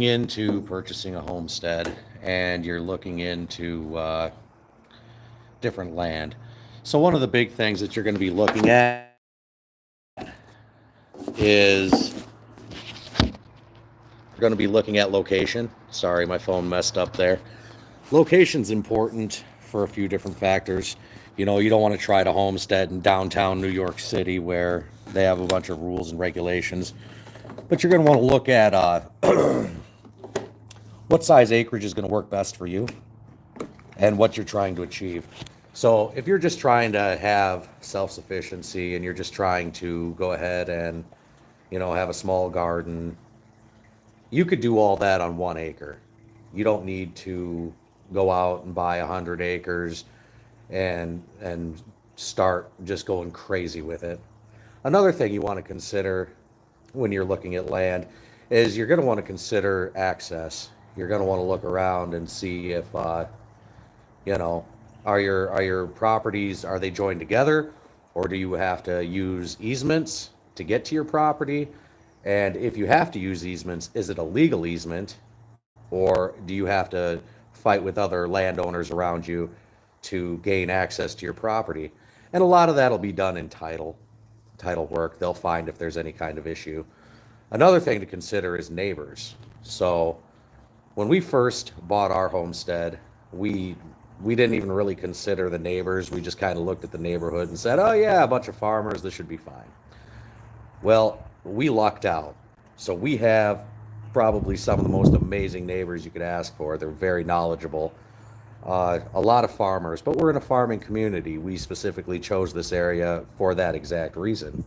into purchasing a homestead and you're looking into different land. So one of the big things that you're going to be looking at is you're going to be looking at location. Sorry, my phone messed up there. Location's important for a few different factors. You know, you don't want to try to homestead in downtown New York City where they have a bunch of rules and regulations. But you're going to want to look at what size acreage is going to work best for you and what you're trying to achieve. So if you're just trying to have self-sufficiency and you're just trying to go ahead and, you know, have a small garden, you could do all that on 1 acre. You don't need to go out and buy 100 acres and start just going crazy with it. Another thing you want to consider when you're looking at land is you're going to want to consider access. You're going to want to look around and see if you know, are your properties, are they joined together, or do you have to use easements to get to your property? And if you have to use easements, is it a legal easement, or do you have to fight with other landowners around you to gain access to your property? And a lot of that'll be done in title work. They'll find if there's any kind of issue. Another thing to consider is neighbors. So when we first bought our homestead, we didn't even really consider the neighbors. We just kind of looked at the neighborhood and said, oh yeah, a bunch of farmers, this should be fine. Well, we lucked out. So we have probably some of the most amazing neighbors you could ask for. They're very knowledgeable. A lot of farmers, but we're in a farming community. We specifically chose this area for that exact reason.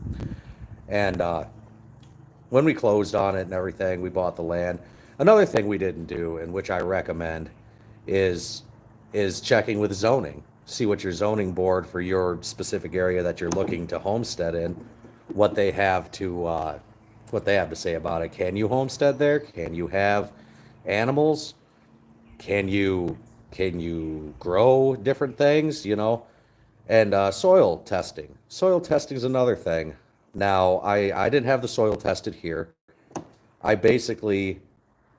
And when we closed on it and everything, we bought the land. Another thing we didn't do, and which I recommend, is checking with zoning. See what your zoning board for your specific area that you're looking to homestead in, what they have to say about it. Can you homestead there? Can you have animals? Can you grow different things? You know, and soil testing. Soil testing is another thing. Now, I didn't have the soil tested here. I basically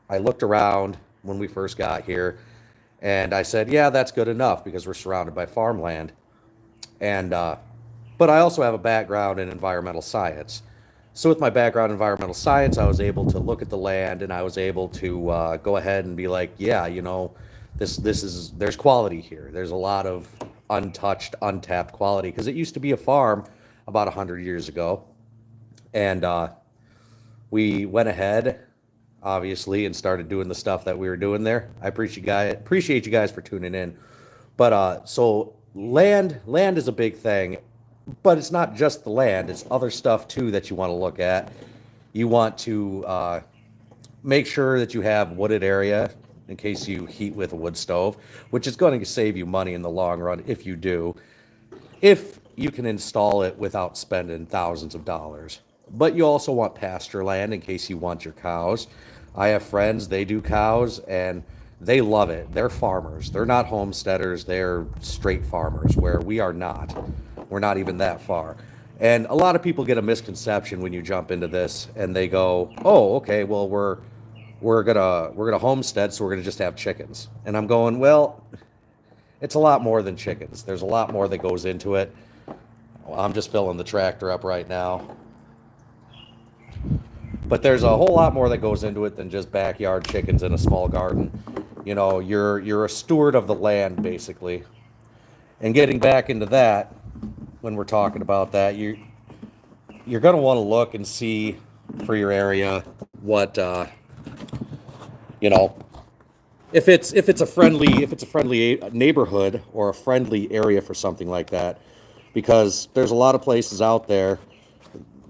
I looked around when we first got here, and I said, yeah, that's good enough because we're surrounded by farmland. And but I also have a background in environmental science. So with my background in environmental science, I was able to look at the land and I was able to go ahead and be like, yeah, you know, there's quality here. There's a lot of untouched, untapped quality because it used to be a farm about 100 years ago, and we went ahead, obviously, and started doing the stuff that we were doing there. I appreciate you guys for tuning in. But so land is a big thing, but it's not just the land, it's other stuff too that you want to look at. You want to make sure that you have wooded area in case you heat with a wood stove, which is going to save you money in the long run if you do, if you can install it without spending thousands of dollars. But you also want pasture land in case you want your cows. I have friends, they do cows, and they love it. They're farmers. They're not homesteaders. They're straight farmers, where we are not. We're not even that far. And a lot of people get a misconception when you jump into this, and they go, "Oh, okay, well we're gonna homestead, so we're gonna just have chickens." And I'm going, well, it's a lot more than chickens. There's a lot more that goes into it. I'm just filling the tractor up right now. But there's a whole lot more that goes into it than just backyard chickens in a small garden. You know, you're a steward of the land basically. And getting back into that, when we're talking about that, you're going to want to look and see for your area what you know, if it's a friendly neighborhood or a friendly area for something like that, because there's a lot of places out there,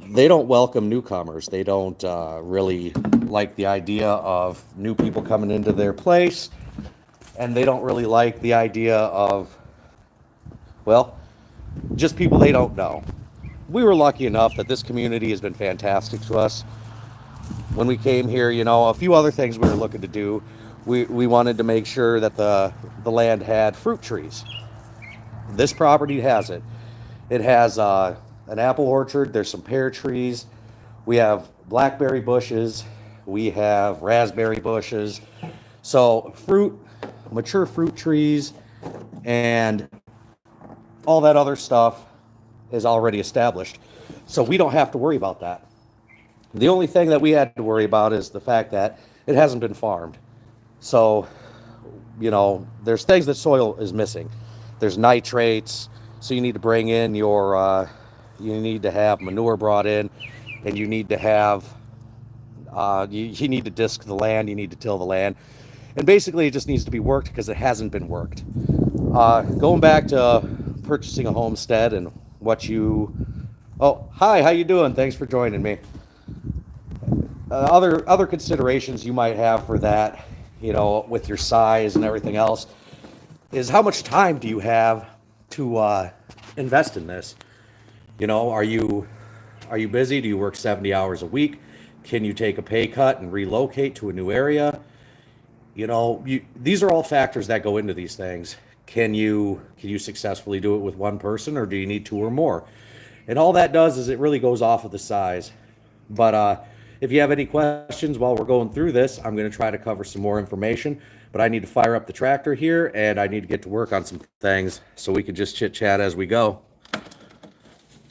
they don't welcome newcomers. They don't really like the idea of new people coming into their place, and they don't really like the idea of, well, just people they don't know. We were lucky enough that this community has been fantastic to us. When we came here, you know, a few other things we were looking to do. We wanted to make sure that the land had fruit trees. This property has it. It has an apple orchard. There's some pear trees. We have blackberry bushes. we have raspberry bushes. So fruit, mature fruit trees, and all that other stuff is already established. So we don't have to worry about that. The only thing that we had to worry about is the fact that it hasn't been farmed. So, there's things that soil is missing. There's nitrates, so you need to bring in you need to have manure brought in, and you need to have, you need to disc the land, you need to till the land. And basically it just needs to be worked because it hasn't been worked. Going back to purchasing a homestead and oh, hi, how you doing? Thanks for joining me. Other considerations you might have for that, with your size and everything else, is how much time do you have to invest in this? Are you busy? Do you work 70 hours a week? Can you take a pay cut and relocate to a new area? These are all factors that go into these things. Can you successfully do it with one person, or do you need two or more? And all that does is it really goes off of the size. But if you have any questions while we're going through this, I'm going to try to cover some more information. But I need to fire up the tractor here, and I need to get to work on some things so we can just chit chat as we go.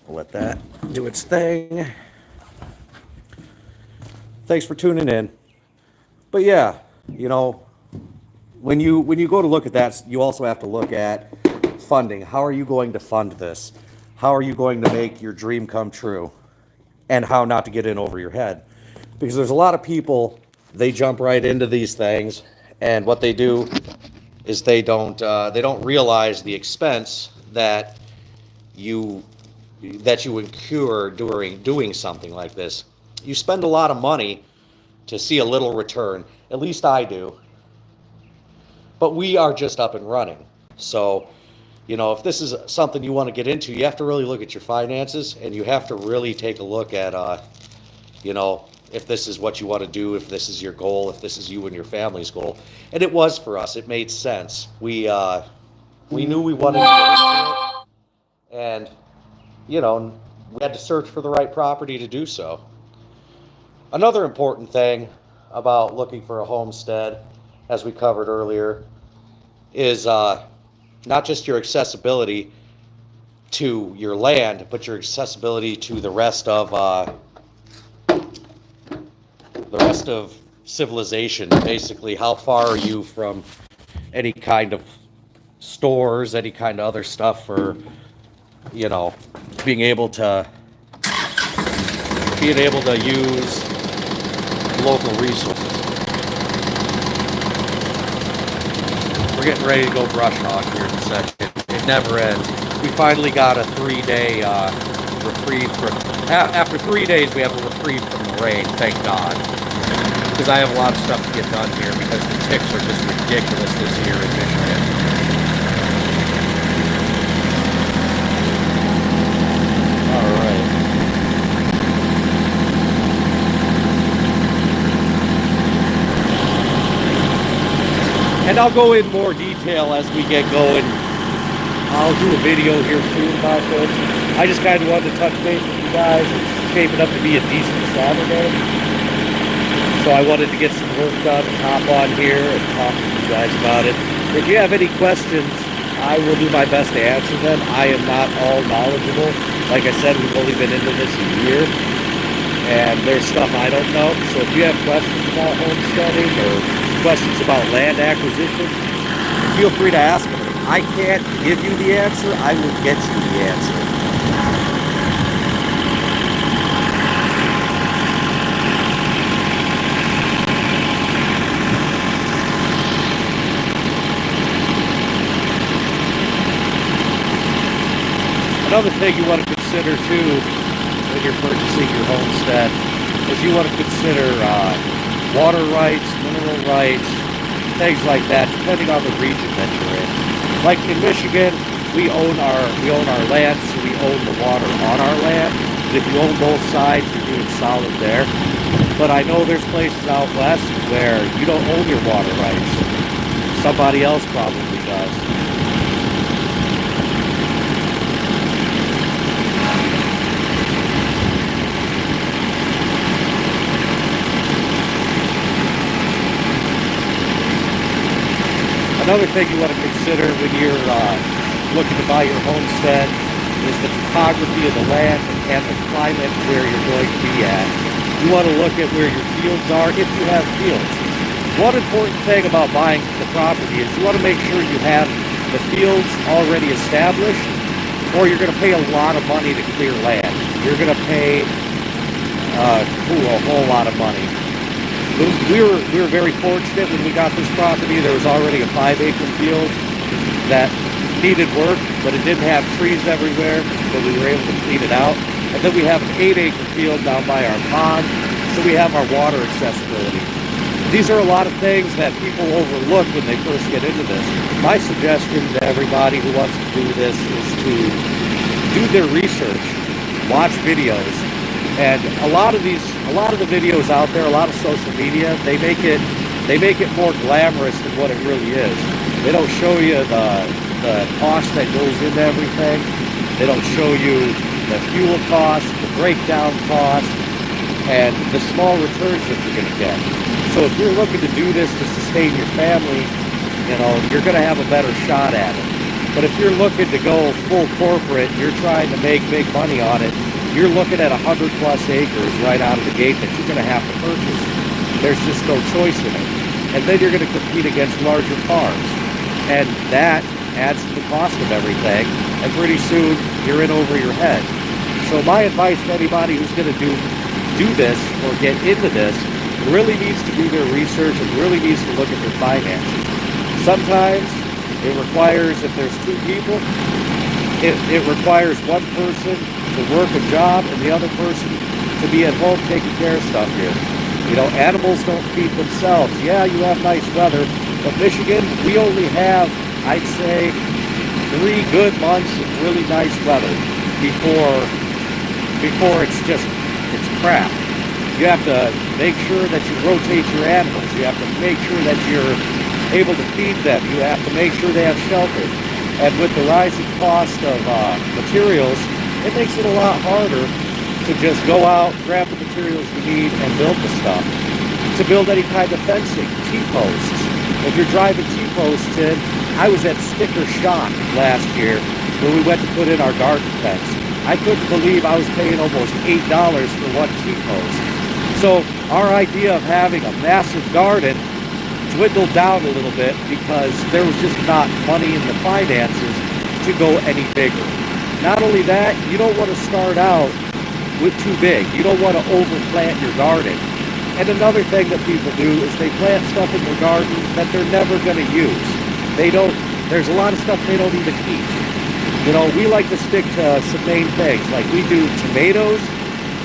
I'll let that do its thing. Thanks for tuning in. But yeah, when you go to look at that, you also have to look at funding. How are you going to fund this? How are you going to make your dream come true? And how not to get in over your head. Because there's a lot of people, they jump right into these things, and what they do is they don't realize the expense that you incur during doing something like this. You spend a lot of money to see a little return. At least I do. But we are just up and running. So, if this is something you want to get into, you have to really look at your finances, and you have to really take a look at, if this is what you want to do, if this is your goal, if this is you and your family's goal. And it was for us. It made sense. We knew we wanted to get into it, and, we had to search for the right property to do so. Another important thing about looking for a homestead, as we covered earlier, is not just your accessibility to your land, but your accessibility to the rest of civilization. Basically, how far are you from any kind of stores, any kind of other stuff, for being able to use local resources. We're getting ready to go brush hog here in a second. It never ends. We finally got a 3-day reprieve. After 3 days, we have a reprieve from the rain, thank God. Because I have a lot of stuff to get done here, because the ticks are just ridiculous this year in Michigan. All right. And I'll go in more detail as we get going. I'll do a video here soon about this. I just kind of wanted to touch base with you guys. It's shaping up to be a decent Saturday. So I wanted to get some work done and hop on here and talk to you guys about it. If you have any questions, I will do my best to answer them. I am not all knowledgeable. Like I said, we've only been into this a year, and there's stuff I don't know. So if you have questions about homesteading or questions about land acquisition, feel free to ask me. I can't give you the answer. I will get you the answer. Another thing you want to consider too when you're purchasing your homestead is you want to consider water rights, mineral rights, things like that, depending on the region that you're in. Like in Michigan, we own our land, so we own the water on our land. And if you own both sides, you're doing solid there. But I know there's places out west where you don't own your water rights. Somebody else probably does. Another thing you want to consider when you're looking to buy your homestead is the topography of the land and the climate where you're going to be at. You want to look at where your fields are if you have fields. One important thing about buying the property is you want to make sure you have the fields already established, or you're going to pay a lot of money to clear land. You're going to pay a whole lot of money. We were very fortunate when we got this property. There was already a 5-acre field that needed work, but it didn't have trees everywhere, so we were able to clean it out. And then we have an 8-acre field down by our pond, so we have our water accessibility. These are a lot of things that people overlook when they first get into this. My suggestion to everybody who wants to do this is to do their research, watch videos, and a lot of the videos out there, a lot of social media, they make it more glamorous than what it really is. They don't show you the cost that goes into everything. They don't show you the fuel cost, the breakdown cost, and the small returns that you're going to get. So if you're looking to do this to sustain your family, you're going to have a better shot at it. But if you're looking to go full corporate, you're trying to make big money on it, you're looking at 100+ acres right out of the gate that you're going to have to purchase. There's just no choice in it. And then you're going to compete against larger farms. And that adds to the cost of everything. And pretty soon, you're in over your head. So my advice to anybody who's going to do this or get into this really needs to do their research and really needs to look at their finances. Sometimes it requires, if there's 2 people, it requires one person to work a job and the other person to be at home taking care of stuff here. Animals don't feed themselves. Yeah, you have nice weather, but Michigan, we only have, I'd say, 3 good months of really nice weather before it's crap. You have to make sure that you rotate your animals. You have to make sure that you're able to feed them. You have to make sure they have shelter. And with the rising cost of materials, it makes it a lot harder to just go out, grab the materials you need, and build the stuff. To build any kind of fencing, T-posts. If you're driving T-posts in, I was at sticker shock last year when we went to put in our garden fence. I couldn't believe I was paying almost $8 for one T-post. So our idea of having a massive garden dwindled down a little bit because there was just not money in the finances to go any bigger. Not only that, you don't want to start out with too big. You don't want to overplant your garden. And another thing that people do is they plant stuff in their garden that they're never going to use. There's a lot of stuff they don't even eat. We like to stick to some main things. Like we do tomatoes,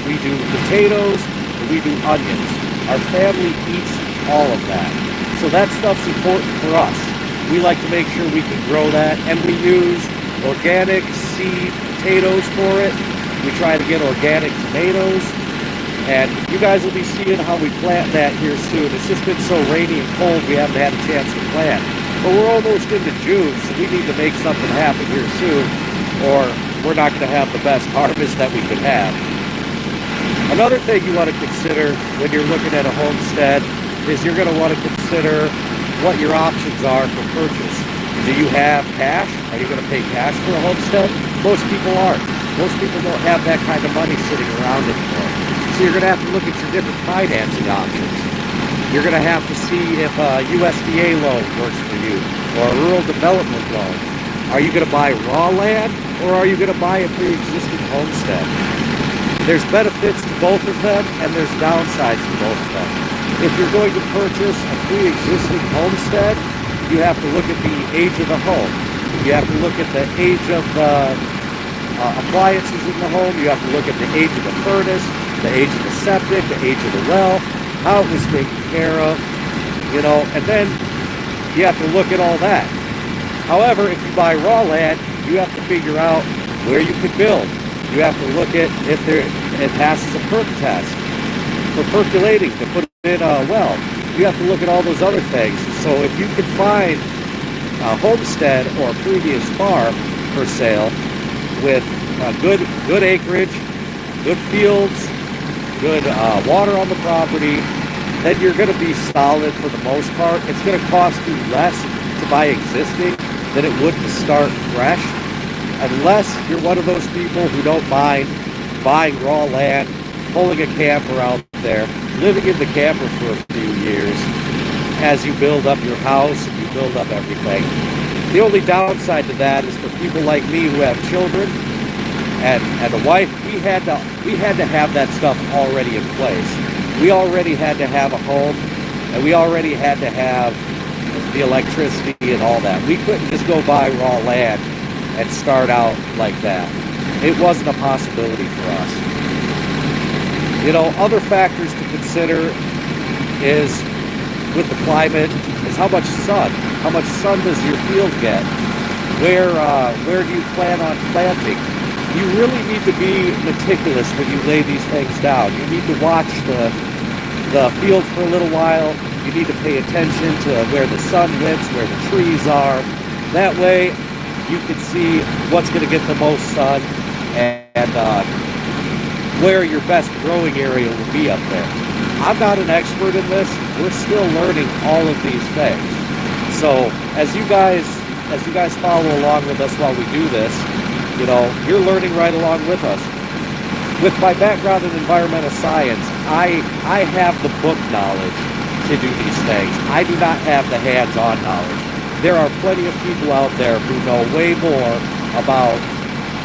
we do potatoes, and we do onions. Our family eats all of that. So that stuff's important for us. We like to make sure we can grow that, and we use organic seed potatoes for it. We try to get organic tomatoes, and you guys will be seeing how we plant that here soon. It's just been so rainy and cold we haven't had a chance to plant. But we're almost into June, so we need to make something happen here soon, or we're not going to have the best harvest that we could have. Another thing you want to consider when you're looking at a homestead is you're going to want to consider what your options are for purchase. Do you have cash? Are you going to pay cash for a homestead? Most people aren't. Most people don't have that kind of money sitting around anymore. So you're going to have to look at your different financing options. You're going to have to see if a USDA loan works for you or a rural development loan. Are you going to buy raw land or are you going to buy a pre-existing homestead? There's benefits to both of them and there's downsides to both of them. If you're going to purchase a pre-existing homestead, you have to look at the age of the home. You have to look at the age of the appliances in the home. You have to look at the age of the furnace, the age of the septic, the age of the well, how it was taken care of, and then you have to look at all that. However, if you buy raw land, you have to figure out where you can build. You have to look at if it passes a perk test for percolating to put in a well. You have to look at all those other things. So if you can find a homestead or a previous farm for sale with good acreage, good fields, good water on the property, then you're going to be solid for the most part. It's going to cost you less to buy existing than it would to start fresh, unless you're one of those people who don't mind buying raw land, pulling a camper out there, living in the camper for a few years as you build up your house and you build up everything. The only downside to that is for people like me who have children and a wife, we had to have that stuff already in place. We already had to have a home, and we already had to have the electricity and all that. We couldn't just go buy raw land and start out like that. It wasn't a possibility for us. You know, other factors to consider is with the climate is how much sun. How much sun does your field get? Where do you plan on planting? You really need to be meticulous when you lay these things down. You need to watch the field for a little while. You need to pay attention to where the sun hits, where the trees are. That way you can see what's going to get the most sun and where your best growing area will be up there. I'm not an expert in this. We're still learning all of these things. So as you guys follow along with us while we do this, you know, you're learning right along with us. With my background in environmental science, I have the book knowledge to do these things. I do not have the hands-on knowledge. There are plenty of people out there who know way more about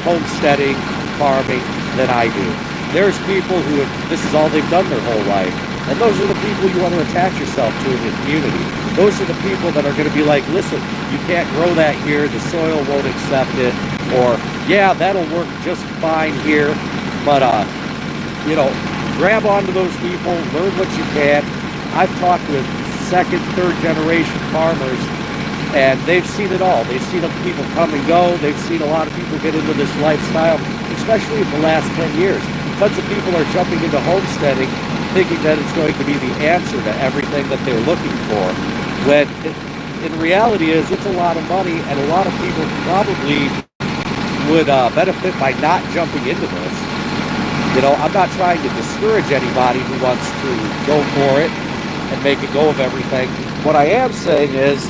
homesteading, farming than I do. There's people who this is all they've done their whole life. And those are the people you want to attach yourself to in the community. Those are the people that are going to be like, listen, you can't grow that here, the soil won't accept it, or yeah, that'll work just fine here, but you know, grab onto those people, learn what you can. I've talked with second, third generation farmers, and they've seen it all. They've seen people come and go. They've seen a lot of people get into this lifestyle, especially in the last 10 years. Tons of people are jumping into homesteading thinking that it's going to be the answer to everything that they're looking for, when in reality is it's a lot of money, and a lot of people probably would benefit by not jumping into this. You know, I'm not trying to discourage anybody who wants to go for it and make a go of everything. What I am saying is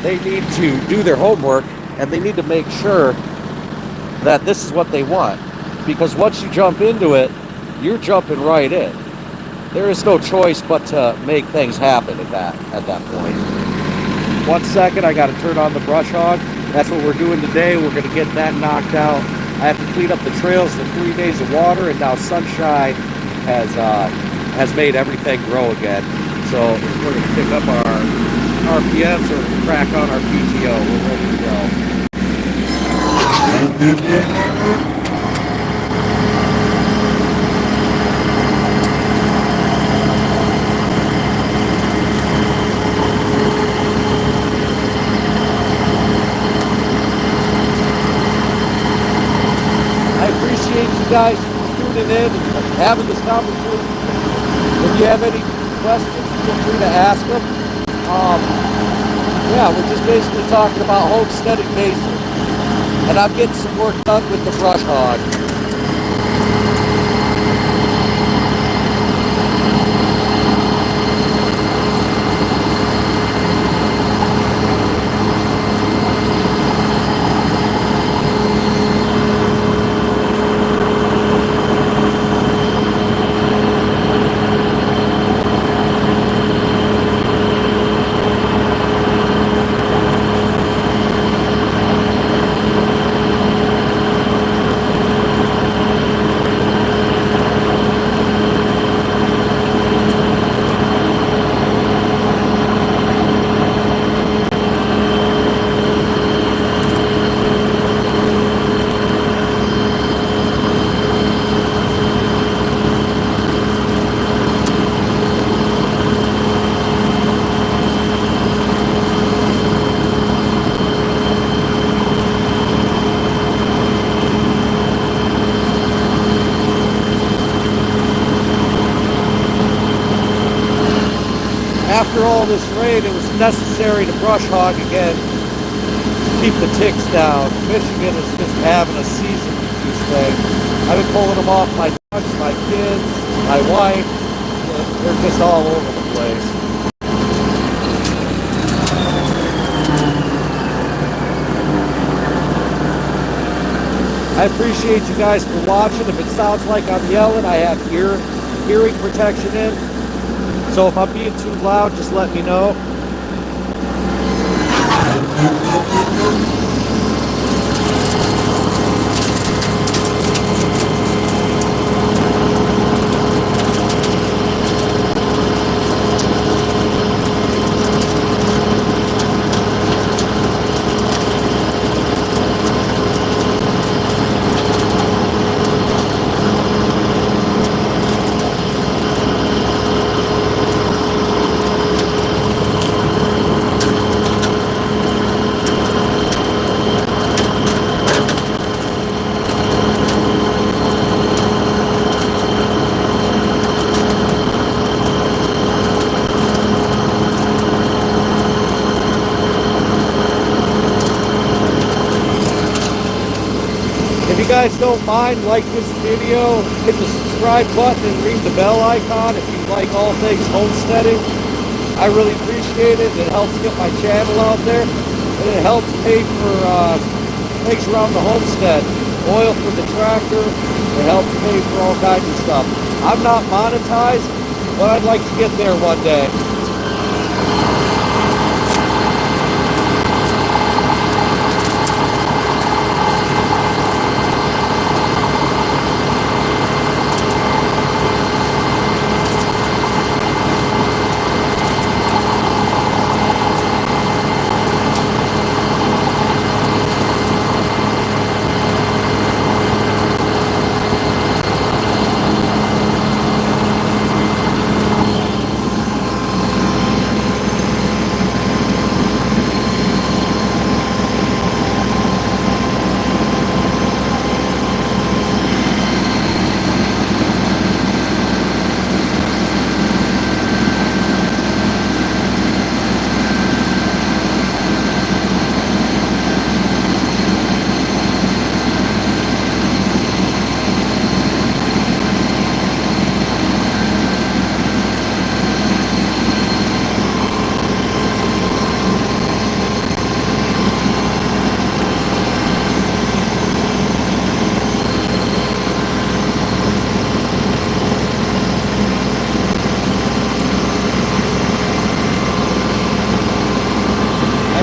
they need to do their homework, and they need to make sure that this is what they want. Because once you jump into it, you're jumping right in. There is no choice but to make things happen at that point. 1 second, I got to turn on the brush hog. That's what we're doing today. We're going to get that knocked out. I have to clean up the trails for 3 days of water, and now sunshine has made everything grow again. So we're going to pick up our RPMs or crack on our PTO. We're ready to go. You guys tuning in and having this conversation. If you have any questions, feel free to ask them. Yeah, we're just basically talking about homesteading basics, and I'm getting some work done with the brush hog. After all this rain, it was necessary to brush hog again to keep the ticks down. Michigan is just having a season with these things. I've been pulling them off my dogs, my kids, my wife. They're just all over the place. I appreciate you guys for watching. If it sounds like I'm yelling, I have hearing protection in. So if I'm being too loud, just let me know. If you guys don't mind, like this video, hit the subscribe button and ring the bell icon if you like all things homesteading. I really appreciate it. It helps get my channel out there, and it helps pay for things around the homestead. Oil for the tractor. It helps pay for all kinds of stuff. I'm not monetized, but I'd like to get there one day.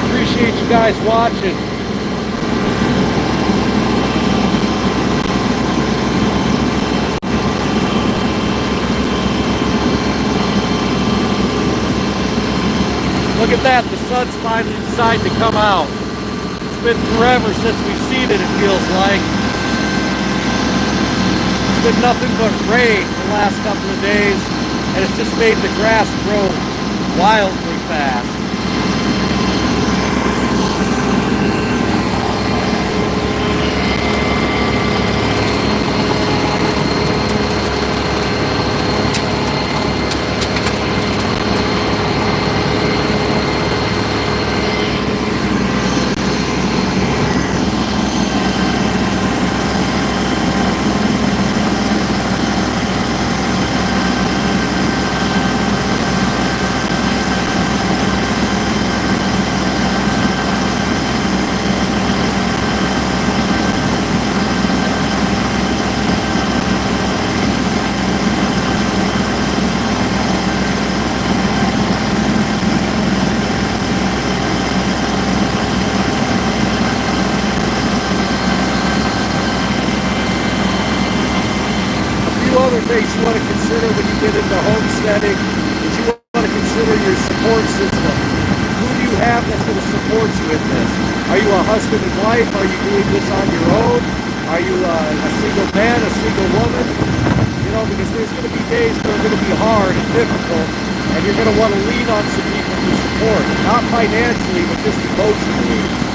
Appreciate you guys watching. Look at that, the sun's finally decided to come out. It's been forever since we've seen it, it feels like. It's been nothing but rain the last couple of days, and it's just made the grass grow wildly fast. Other things you want to consider when you get into homesteading is you want to consider your support system. Who do you have that's going to support you in this? Are you a husband and wife? Are you doing this on your own? Are you a single man, a single woman? You know, because there's going to be days that are going to be hard and difficult, and you're going to want to lean on some people for support. Not financially, but just emotionally.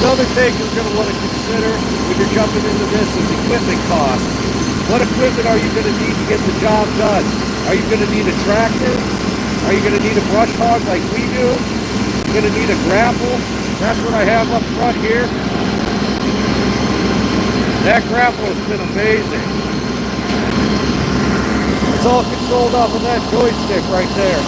Another thing you're going to want to consider when you're jumping into this is equipment costs. What equipment are you going to need to get the job done? Are you going to need a tractor? Are you going to need a brush hog like we do? You're going to need a grapple. That's what I have up front here. That grapple has been amazing. It's all controlled off of that joystick right there.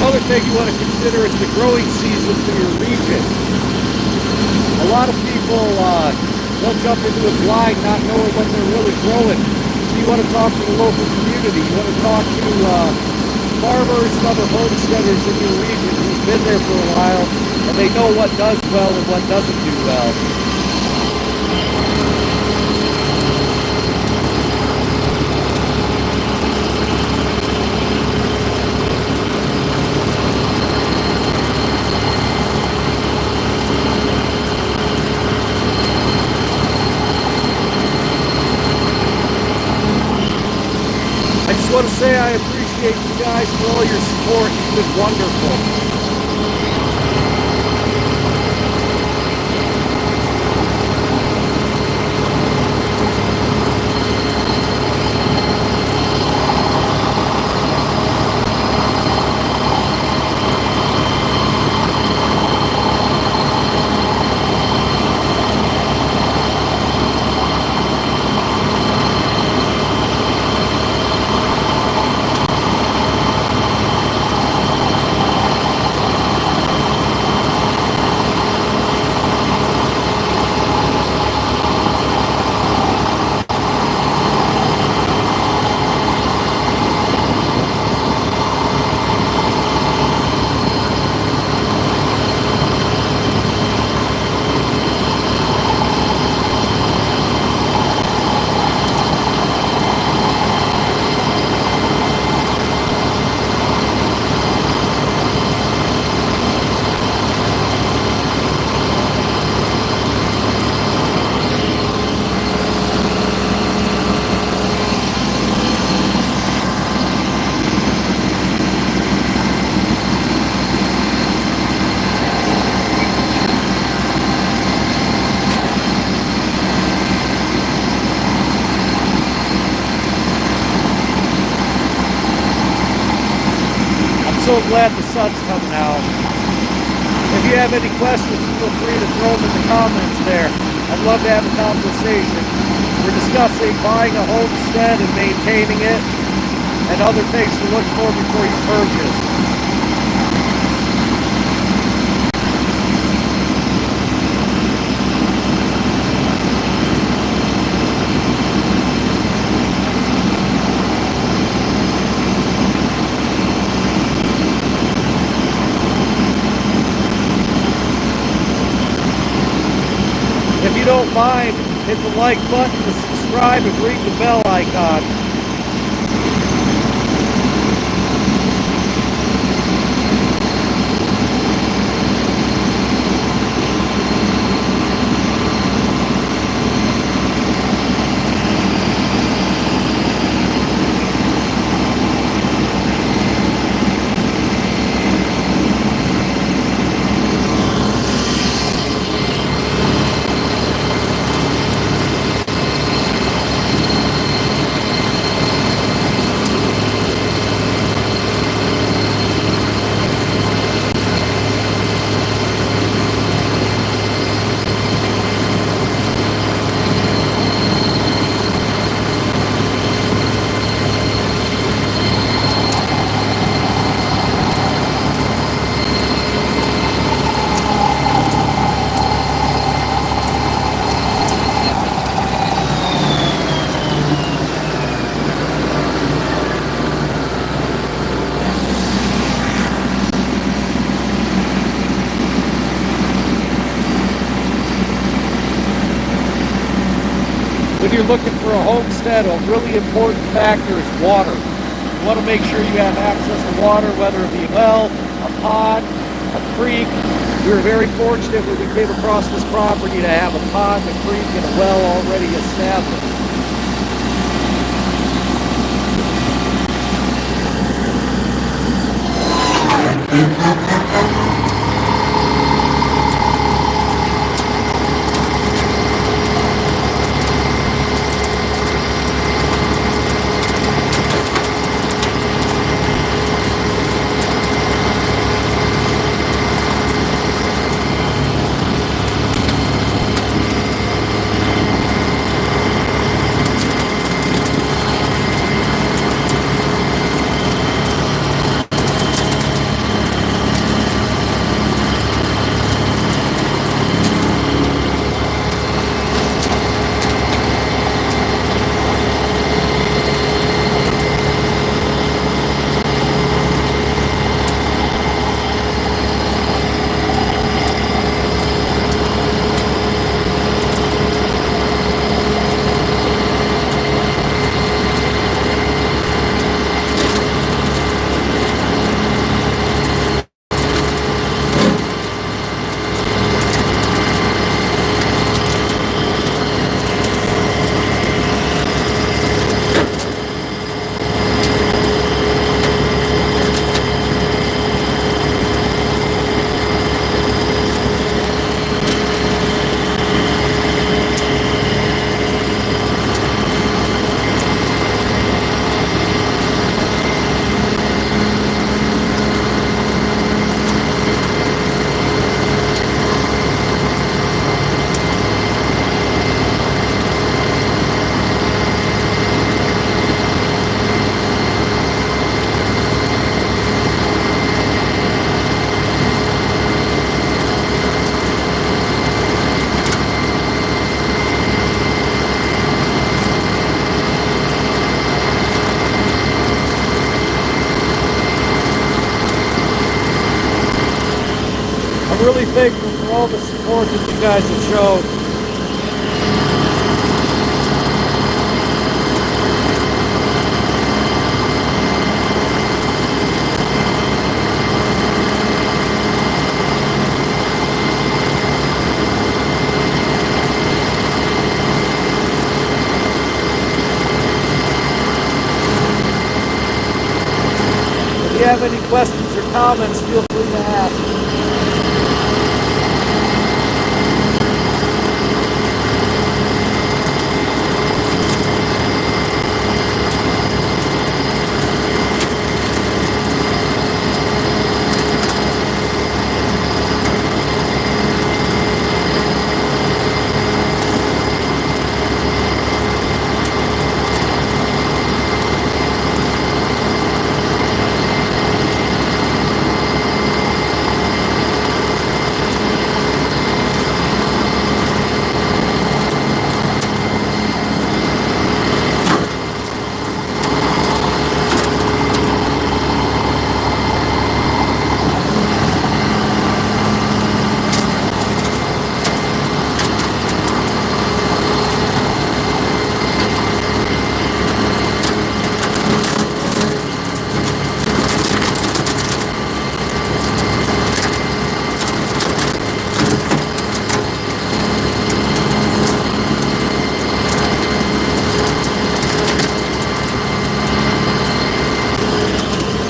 Another thing you want to consider is the growing season for your region. A lot of people they'll jump into it blind, not knowing what they're really growing. So you want to talk to the local community. You want to talk to farmers and other homesteaders in your region who've been there for a while, and they know what does well and what doesn't do well. I just want to say I appreciate you guys for all your support. You've been wonderful. So glad the sun's coming out. If you have any questions, feel free to throw them in the comments there. I'd love to have a conversation. We're discussing buying a homestead and maintaining it, and other things to look for before you purchase. If you don't mind, hit the like button to subscribe and ring the bell icon. you're looking for a homestead, a really important factor is water. You want to make sure you have access to water, whether it be a well, a pond, a creek. We were very fortunate when we came across this property to have a pond, a creek, and a well already established. I'm really thankful for all the support that you guys have shown. If you have any questions or comments, feel free to ask.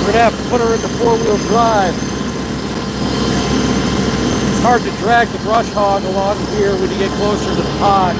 We're gonna have to put her into four-wheel drive. It's hard to drag the brush hog along here when you get closer to the pond.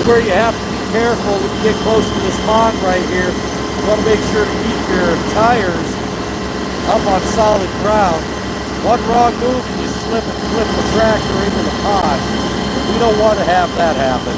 where you have to be careful when you get close to this pond right here. You want to make sure to keep your tires up on solid ground. One wrong move and you slip and flip the tractor into the pond. We don't want to have that happen.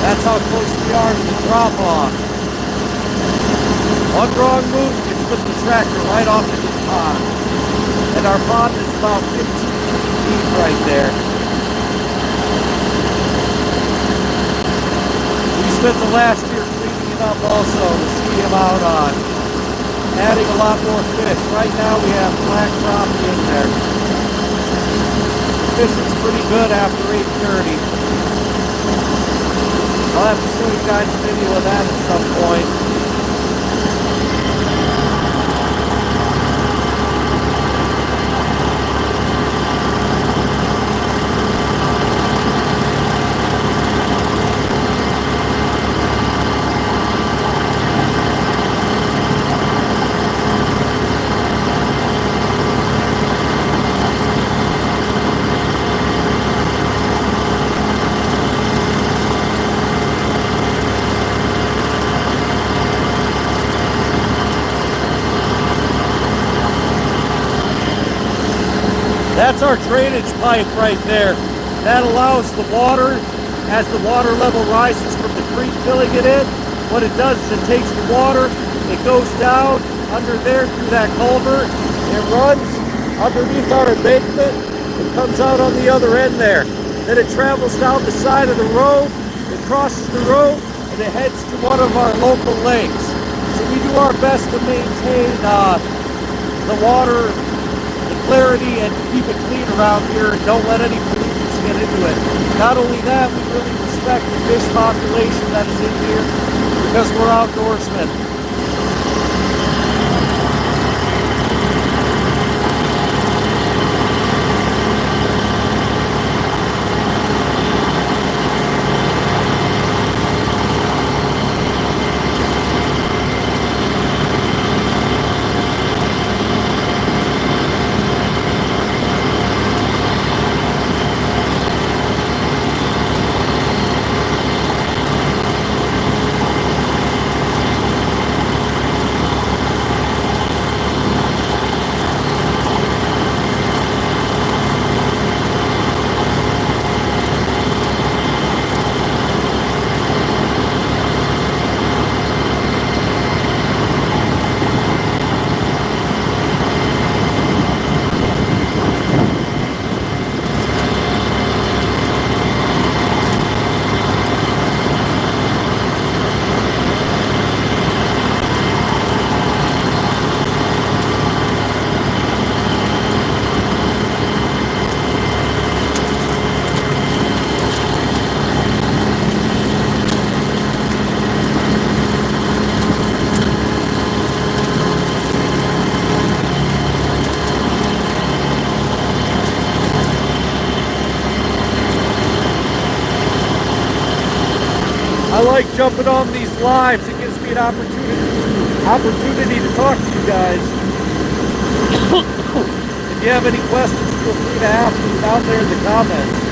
That's how close we are to the drop off. One wrong move, you flip the tractor right off into the pond. And our pond is about 15 feet deep right there. We spent the last year cleaning it up also to ski them out on. Adding a lot more fish. Right now we have black crappie in there. Fishing's pretty good after 8:30. I'll have to show you guys a video of that at some point. That's our drainage pipe right there. That allows the water, as the water level rises from the creek filling it in, what it does is it takes the water, it goes down under there through that culvert, it runs underneath our embankment, it comes out on the other end there. Then it travels down the side of the road, it crosses the road, and it heads to one of our local lakes. So we do our best to maintain the water, clarity, and keep it clean around here and don't let any pollutants get into it. Not only that, we really respect the fish population that is in here because we're outdoorsmen. jumping on these lives. It gives me an opportunity to talk to you guys. If you have any questions, feel free to ask them down there in the comments.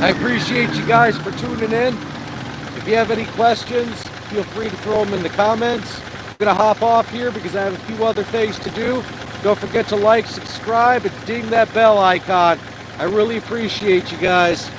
I appreciate you guys for tuning in. If you have any questions, feel free to throw them in the comments. I'm going to hop off here because I have a few other things to do. Don't forget to like, subscribe, and ding that bell icon. I really appreciate you guys.